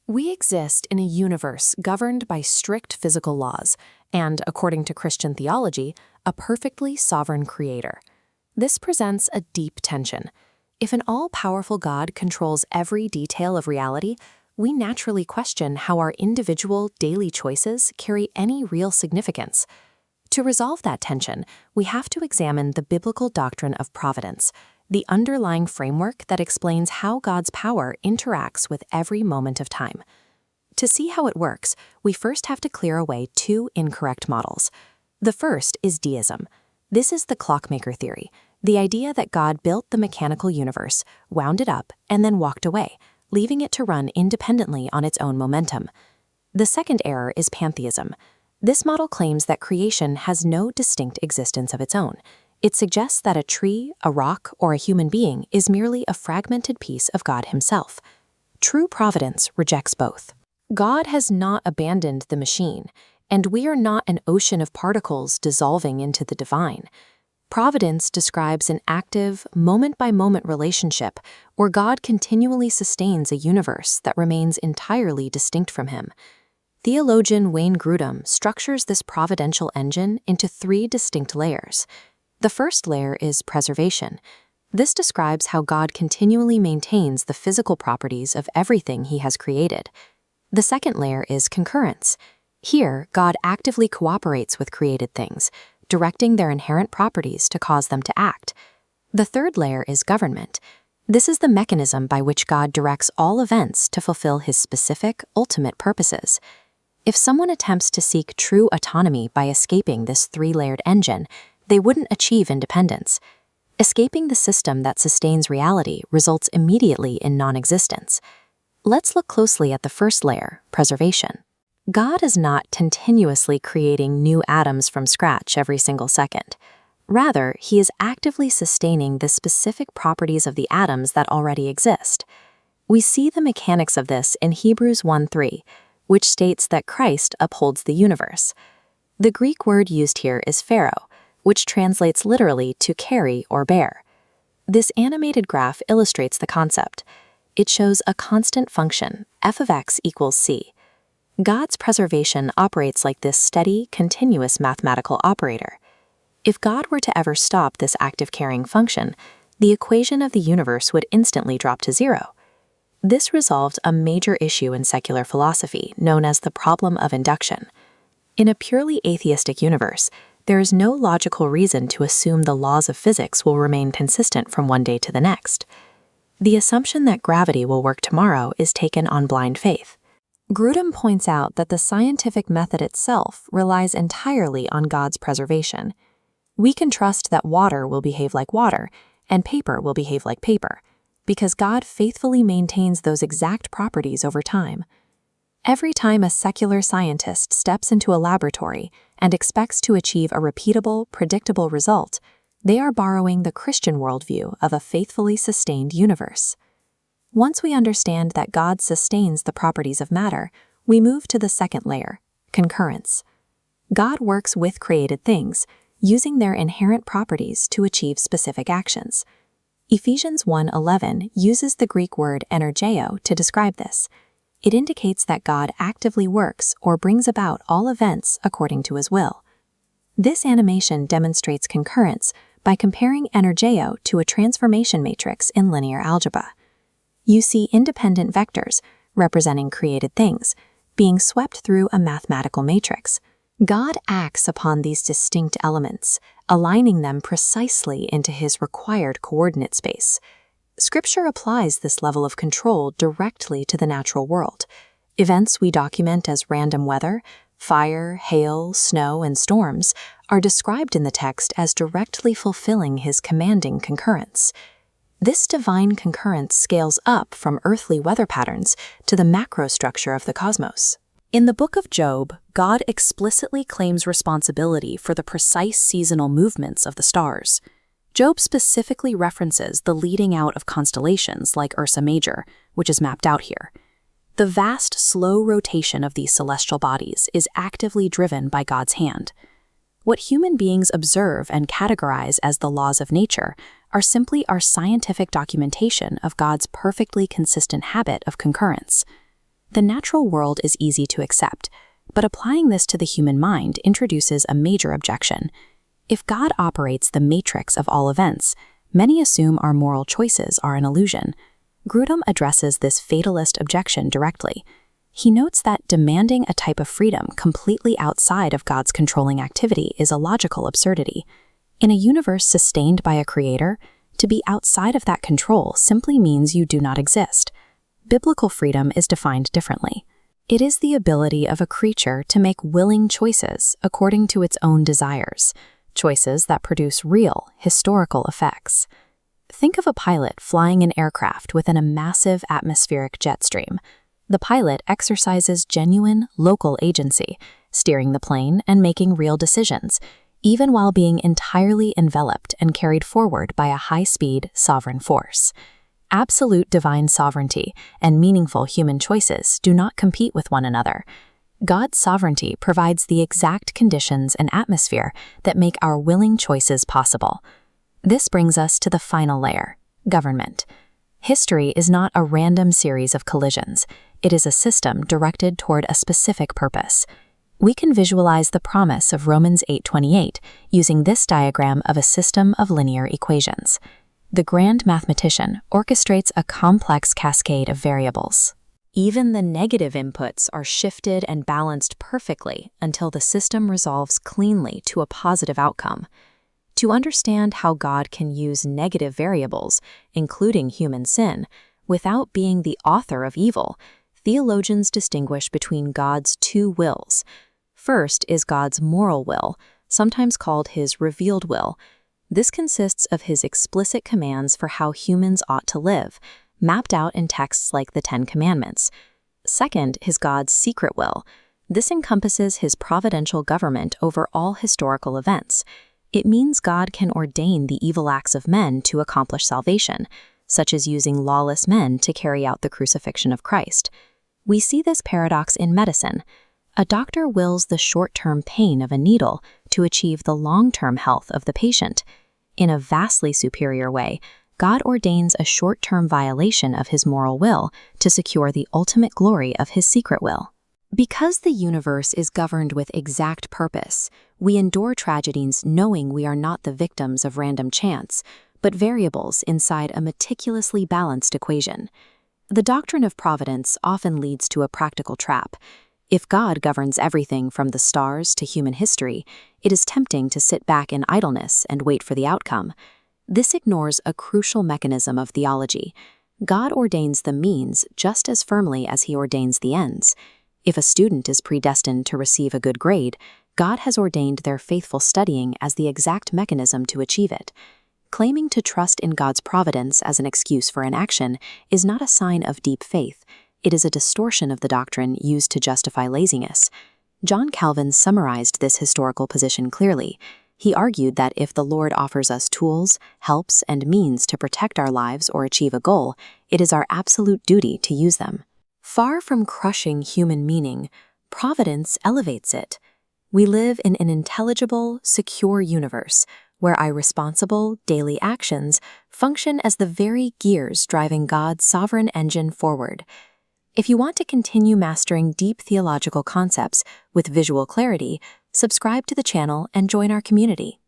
We exist in a universe governed by strict physical laws and, according to Christian theology, a perfectly sovereign creator. This presents a deep tension. If an all-powerful God controls every detail of reality, we naturally question how our individual daily choices carry any real significance. To resolve that tension, we have to examine the biblical doctrine of providence, the underlying framework that explains how God's power interacts with every moment of time. To see how it works, we first have to clear away two incorrect models. The first is deism. This is the clockmaker theory, the idea that God built the mechanical universe, wound it up, and then walked away, leaving it to run independently on its own momentum. The second error is pantheism. This model claims that creation has no distinct existence of its own. It suggests that a tree, a rock, or a human being is merely a fragmented piece of God himself. True providence rejects both. God has not abandoned the machine, and we are not an ocean of particles dissolving into the divine. Providence describes an active, moment-by-moment relationship where God continually sustains a universe that remains entirely distinct from him. Theologian Wayne Grudem structures this providential engine into three distinct layers. The first layer is preservation. This describes how God continually maintains the physical properties of everything he has created. The second layer is concurrence. Here, God actively cooperates with created things, directing their inherent properties to cause them to act. The third layer is government. This is the mechanism by which God directs all events to fulfill his specific, ultimate purposes. If someone attempts to seek true autonomy by escaping this three-layered engine, they wouldn't achieve independence. Escaping the system that sustains reality results immediately in non-existence. Let's look closely at the first layer, preservation. God is not continuously creating new atoms from scratch every single second. Rather, he is actively sustaining the specific properties of the atoms that already exist. We see the mechanics of this in Hebrews 1:3, which states that Christ upholds the universe. The Greek word used here is pharaoh, which translates literally to carry or bear. This animated graph illustrates the concept. It shows a constant function, f of x equals c. God's preservation operates like this steady, continuous mathematical operator. If God were to ever stop this active carrying function, the equation of the universe would instantly drop to zero. This resolved a major issue in secular philosophy known as the problem of induction. In a purely atheistic universe, there is no logical reason to assume the laws of physics will remain consistent from one day to the next. The assumption that gravity will work tomorrow is taken on blind faith. Grudem points out that the scientific method itself relies entirely on God's preservation. We can trust that water will behave like water and paper will behave like paper, because God faithfully maintains those exact properties over time. Every time a secular scientist steps into a laboratory and expects to achieve a repeatable, predictable result, they are borrowing the Christian worldview of a faithfully sustained universe. Once we understand that God sustains the properties of matter, we move to the second layer, concurrence. God works with created things, using their inherent properties to achieve specific actions. Ephesians 1:11 uses the Greek word energeo to describe this. It indicates that God actively works or brings about all events according to his will. This animation demonstrates concurrence by comparing energeo to a transformation matrix in linear algebra. You see independent vectors, representing created things, being swept through a mathematical matrix. God acts upon these distinct elements, aligning them precisely into his required coordinate space. Scripture applies this level of control directly to the natural world. Events we document as random weather, fire, hail, snow, and storms, are described in the text as directly fulfilling his commanding concurrence. This divine concurrence scales up from earthly weather patterns to the macrostructure of the cosmos. In the book of Job, God explicitly claims responsibility for the precise seasonal movements of the stars. Job specifically references the leading out of constellations like Ursa Major, which is mapped out here. The vast, slow rotation of these celestial bodies is actively driven by God's hand. What human beings observe and categorize as the laws of nature are simply our scientific documentation of God's perfectly consistent habit of concurrence. The natural world is easy to accept, but applying this to the human mind introduces a major objection. If God operates the matrix of all events, many assume our moral choices are an illusion. Grudem addresses this fatalist objection directly. He notes that demanding a type of freedom completely outside of God's controlling activity is a logical absurdity. In a universe sustained by a creator, to be outside of that control simply means you do not exist. Biblical freedom is defined differently. It is the ability of a creature to make willing choices according to its own desires, choices that produce real, historical effects. Think of a pilot flying an aircraft within a massive atmospheric jet stream. The pilot exercises genuine, local agency, steering the plane and making real decisions, even while being entirely enveloped and carried forward by a high-speed, sovereign force. Absolute divine sovereignty and meaningful human choices do not compete with one another. God's sovereignty provides the exact conditions and atmosphere that make our willing choices possible. This brings us to the final layer, government. History is not a random series of collisions. It is a system directed toward a specific purpose. We can visualize the promise of Romans 8:28 using this diagram of a system of linear equations. The grand mathematician orchestrates a complex cascade of variables. Even the negative inputs are shifted and balanced perfectly until the system resolves cleanly to a positive outcome. To understand how God can use negative variables, including human sin, without being the author of evil, theologians distinguish between God's two wills. First is God's moral will, sometimes called his revealed will. This consists of his explicit commands for how humans ought to live, mapped out in texts like the Ten Commandments. Second is God's secret will. This encompasses his providential government over all historical events. It means God can ordain the evil acts of men to accomplish salvation, such as using lawless men to carry out the crucifixion of Christ. We see this paradox in medicine. A doctor wills the short-term pain of a needle to achieve the long-term health of the patient. In a vastly superior way, God ordains a short-term violation of his moral will to secure the ultimate glory of his secret will. Because the universe is governed with exact purpose, we endure tragedies knowing we are not the victims of random chance, but variables inside a meticulously balanced equation. The doctrine of providence often leads to a practical trap. If God governs everything from the stars to human history, it is tempting to sit back in idleness and wait for the outcome. This ignores a crucial mechanism of theology. God ordains the means just as firmly as he ordains the ends. If a student is predestined to receive a good grade, God has ordained their faithful studying as the exact mechanism to achieve it. Claiming to trust in God's providence as an excuse for inaction is not a sign of deep faith. It is a distortion of the doctrine used to justify laziness. John Calvin summarized this historical position clearly. He argued that if the Lord offers us tools, helps, and means to protect our lives or achieve a goal, it is our absolute duty to use them. Far from crushing human meaning, providence elevates it. We live in an intelligible, secure universe where our responsible, daily actions function as the very gears driving God's sovereign engine forward. If you want to continue mastering deep theological concepts with visual clarity, subscribe to the channel and join our community.